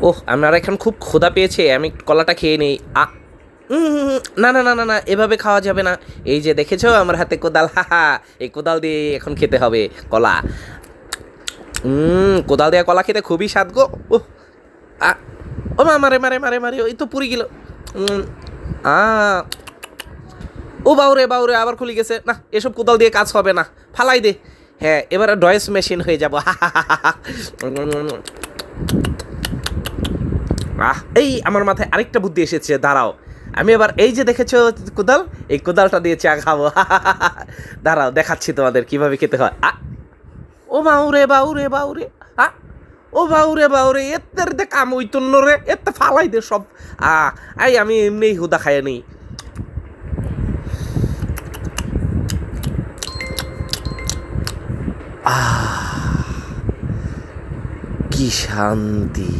ওহ আমার এখন খুব ক্ষুধা পেয়েছে, আমি কলাটা খেয়ে নেই। না না না না না, এভাবে খাওয়া যাবে না। এই যে দেখেছো আমার হাতে কোদাল, হা, এই কোদাল দিয়ে এখন খেতে হবে কলা। কোদাল দেওয়া কলা খেতে খুবই স্বাদ গো। ও আ ও মা, মারে মারে মারে মারে, ওই তো পুরি গেল। উম, আ ও বাউরে বাউরে, আবার খুলে গেছে। না, এসব কোদাল দিয়ে কাজ হবে না, ফালাই দে। হ্যাঁ, এবারে ডয়েস মেশিন হয়ে যাব। এই আমার মাথায় আরেকটা বুদ্ধি এসেছে, দাঁড়াও। আমি এবার এই যে দেখেছো কোদাল, এই কোদালটা দিয়ে চা খাবো। দাঁড়াও, দেখাচ্ছি তোমাদের কিভাবে খেতে হয়। ও বাউরে বাউরে বাউরে, আ ও বাউরে বাউরে, এত্তের কাম হইতো রে, এত্তে ফালাই দে সব। আমি এমনি হুদা খাইয়ে নেই। কি শান্তি।